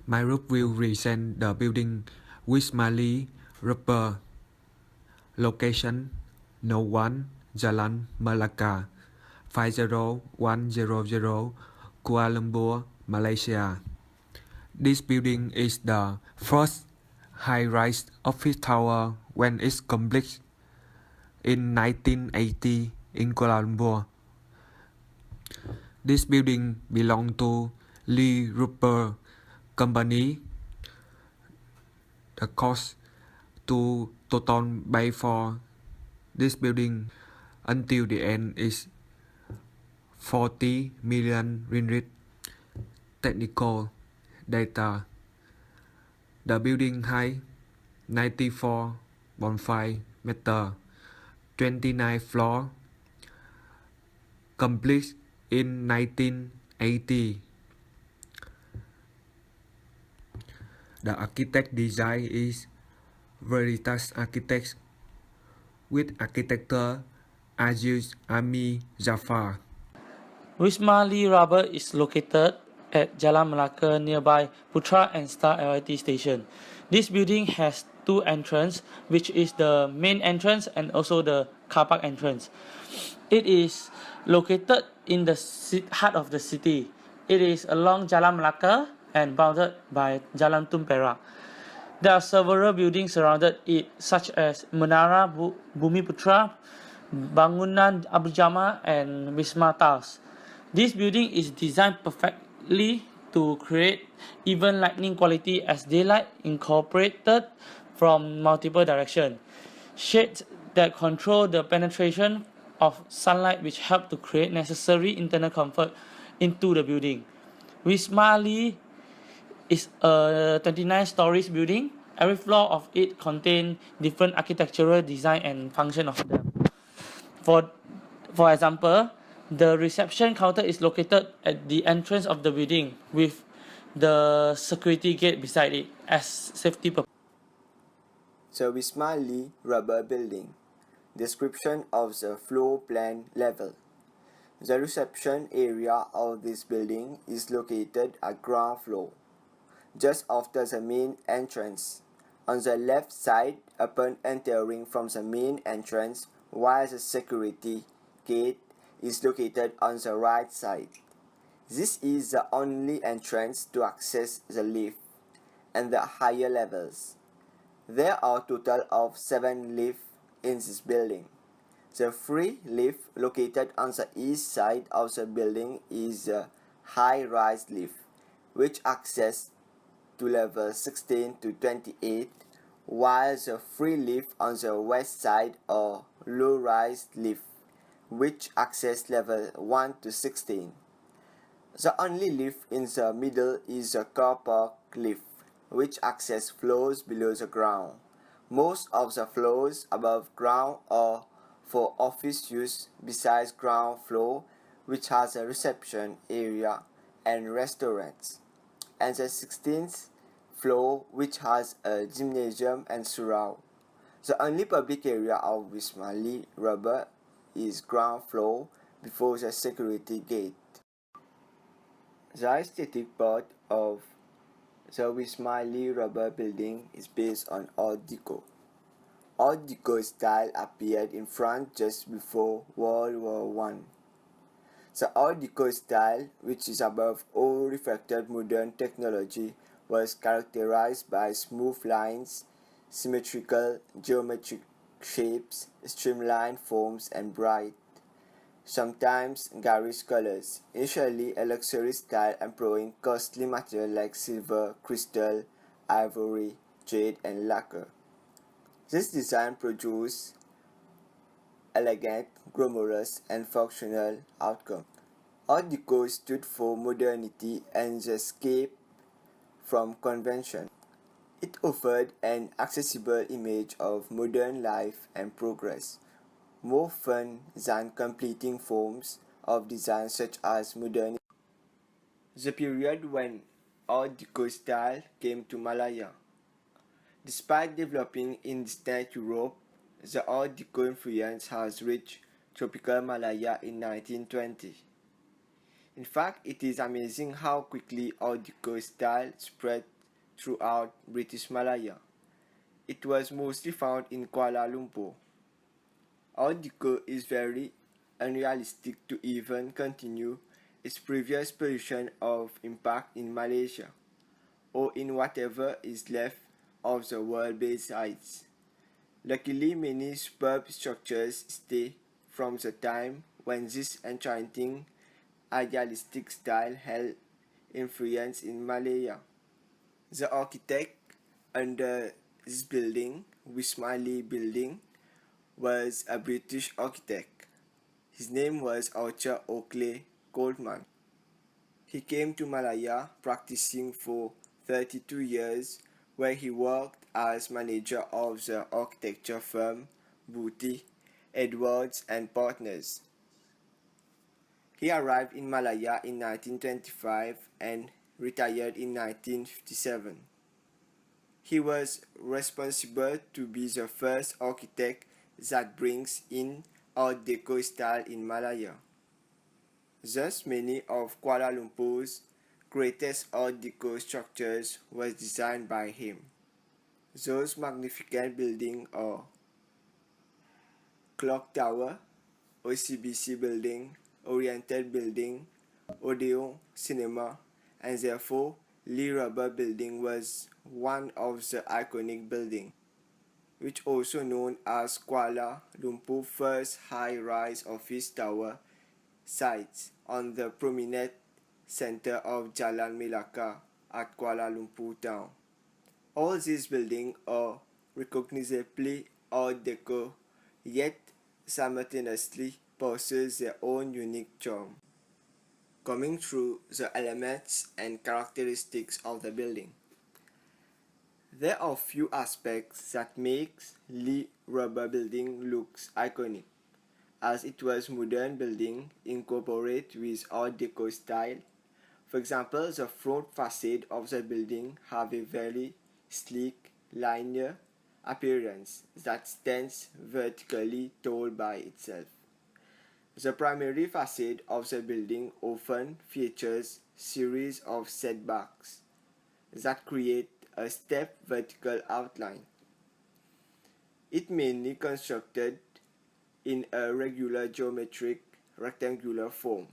My group will present the building Wisma Lee Rubber location No 1 Jalan Melaka 50100 Kuala Lumpur, Malaysia. This building is the first high-rise office tower when it's complete in 1980 in Kuala Lumpur. This building belonged to Lee Rubber Company. The cost to total pay for this building until the end is 40 million ringgit. Technical data. The building height 94.5 meter, 29 floor, complete in 1980. The architect design is Veritas Architects with architecture Aziz Ami Jafar. Wisma Lee Rubber is located at Jalan Melaka nearby Putra and Star LRT station. This building has two entrances, which is the main entrance and also the car park entrance. It is located in the heart of the city. It is along Jalan Melaka and bounded by Jalan Tun Perak. There are several buildings surrounded it, such as Menara Bumi Putra, Bangunan Abdul Jamal, and Wisma Towers. This building is designed perfectly to create even lighting quality as daylight incorporated from multiple directions. Shades that control the penetration of sunlight, which help to create necessary internal comfort into the building. Wisma Lee is a 29 stories building. Every floor of it contains different architectural design and function of them. For example, the reception counter is located at the entrance of the building with the security gate beside it as safety purpose. The Wisma Lee Rubber Building. Description of the floor plan level. The reception area of this building is located at ground floor, just after the main entrance. On the left side upon entering from the main entrance, while the security gate is located on the right side. This is the only entrance to access the lift and the higher levels. There are a total of 7 lifts in this building. The free lift located on the east side of the building is a high-rise lift, which access to level 16 to 28, while the free lift on the west side are low-rise lift, which access level 1 to 16. The only lift in the middle is the car park lift, which access floors below the ground. Most of the floors above ground are for office use besides ground floor, which has a reception area and restaurants, and the 16th floor, which has a gymnasium and surround. The only public area of Wisma Lee Rubber is ground floor before the security gate. The aesthetic part of the Wisma Lee Rubber Building is based on Art Deco. Art Deco style appeared in France just before World War I. The Art Deco style, which is above all reflected modern technology, was characterized by smooth lines, symmetrical geometric shapes, streamlined forms, and bright, sometimes garish colors. Initially a luxury style employing costly material like silver, crystal, ivory, jade, and lacquer. This design produced elegant, glamorous, and functional outcomes. Art Deco stood for modernity and the escape from convention. It offered an accessible image of modern life and progress, more fun than completing forms of design such as modernity. The period when Art Deco style came to Malaya. Despite developing in distant Europe, the Art Deco influence has reached tropical Malaya in 1920. In fact, it is amazing how quickly Art Deco style spread throughout British Malaya. It was mostly found in Kuala Lumpur. Art Deco is very unrealistic to even continue its previous position of impact in Malaysia, or in whatever is left of the world-based sites. Luckily, many superb structures stay from the time when this enchanting idealistic style held influence in Malaya. The architect under this building, Wisma Lee Building, was a British architect. His name was Arthur Oakley Goldman. He came to Malaya practicing for 32 years, where he worked as manager of the architecture firm Booty, Edwards and Partners. He arrived in Malaya in 1925 and retired in 1957. He was responsible to be the first architect that brings in Art Deco style in Malaya. Thus, many of Kuala Lumpur's greatest Art Deco structures was designed by him. Those magnificent buildings are Clock Tower, OCBC Building, Oriental Building, Odeon Cinema, and therefore Lee Rubber Building was one of the iconic buildings, which also known as Kuala Lumpur's first high-rise office tower sites on the prominent center of Jalan Melaka at Kuala Lumpur town. All these buildings are recognizably Art Deco, yet simultaneously possess their own unique charm, coming through the elements and characteristics of the building. There are few aspects that makes Lee Rubber Building looks iconic, as it was modern building incorporate with Art Deco style. For example, the front facade of the building have a very sleek, linear appearance that stands vertically tall by itself. The primary facade of the building often features series of setbacks that create a steep vertical outline. It mainly constructed in a regular geometric rectangular form,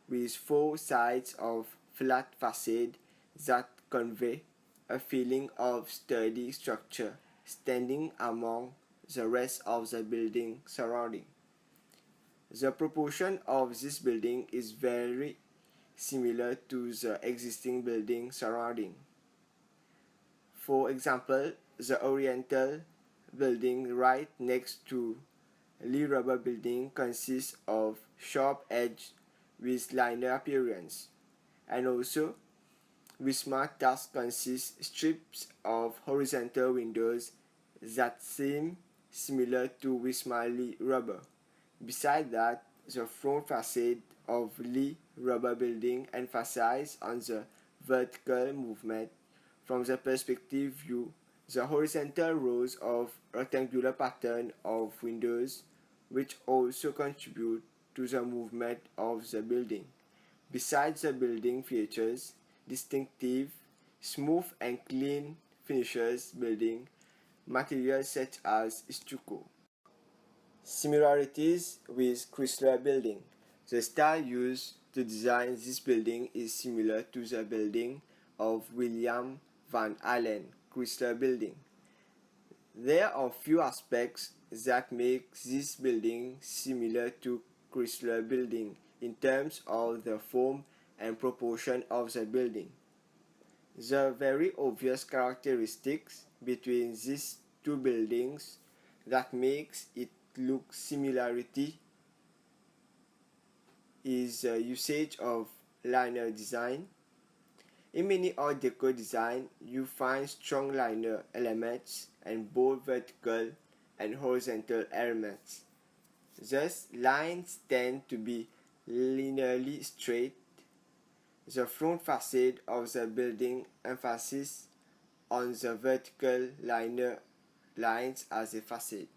with four sides of flat facade that convey a feeling of sturdy structure standing among the rest of the building surrounding. The proportion of this building is very similar to the existing building surrounding. For example, the Oriental Building right next to Lee Rubber Building consists of sharp edge with linear appearance, and also Wisma thus consists strips of horizontal windows that seem similar to Wisma Lee Rubber. Besides that, the front facade of Lee Rubber Building emphasizes on the vertical movement. From the perspective view, the horizontal rows of rectangular pattern of windows, which also contribute to the movement of the building. Besides, the building features distinctive, smooth and clean finishes building materials such as stucco. Similarities with Chrysler Building. The style used to design this building is similar to the building of William Van Allen Chrysler Building. There are few aspects that make this building similar to Chrysler Building in terms of the form and proportion of the building. The very obvious characteristics between these two buildings that makes it look similarity is the usage of linear design. In many Art Deco design, you find strong linear elements and bold vertical and horizontal elements. Thus, lines tend to be linearly straight. The front facade of the building emphasizes on the vertical linear lines as a facade.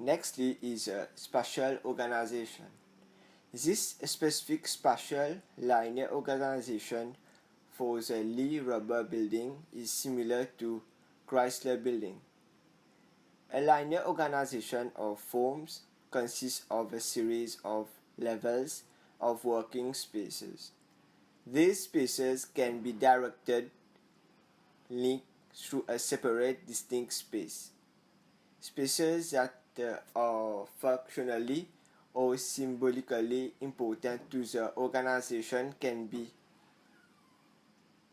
Nextly is a spatial organization. This specific spatial linear organization for the Lee Rubber Building is similar to Chrysler Building. A linear organization of forms consists of a series of levels of working spaces. These spaces can be directed linked through a separate distinct space. Spaces that are functionally or symbolically important to the organization can be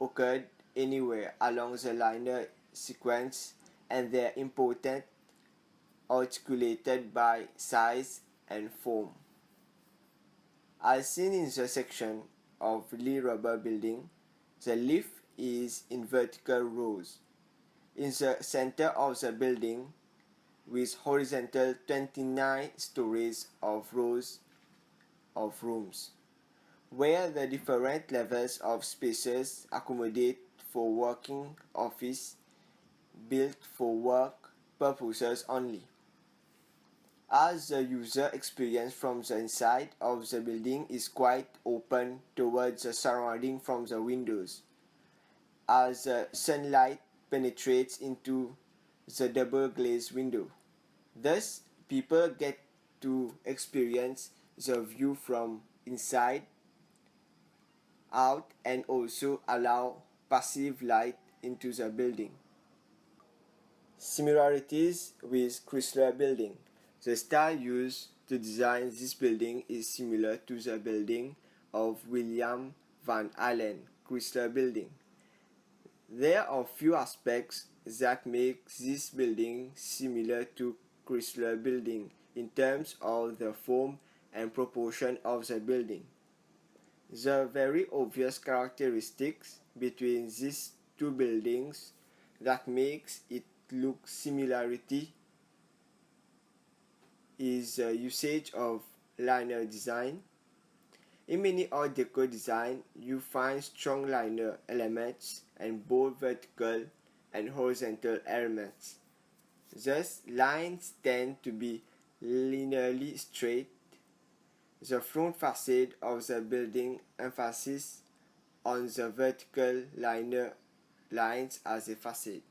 occurred anywhere along the linear sequence, and their important articulated by size and form. As seen in the section of Lee Rubber Building, the lift is in vertical rows. In the center of the building, with horizontal 29 stories of rows of rooms, where the different levels of spaces accommodate for working office built for work purposes only. As the user experience from the inside of the building is quite open towards the surrounding from the windows, as the sunlight penetrates into the double glazed window. Thus, people get to experience the view from inside out and also allow passive light into the building. Similarities with Chrysler Building. The style used to design this building is similar to the building of William Van Allen Chrysler Building. There are few aspects that make this building similar to Chrysler Building in terms of the form and proportion of the building. The very obvious characteristics between these two buildings that makes it look similarity is the usage of linear design. In many Art Deco design, you find strong linear elements and bold vertical and horizontal elements. Thus, lines tend to be linearly straight. The front facade of the building emphasizes on the vertical linear lines as a facade.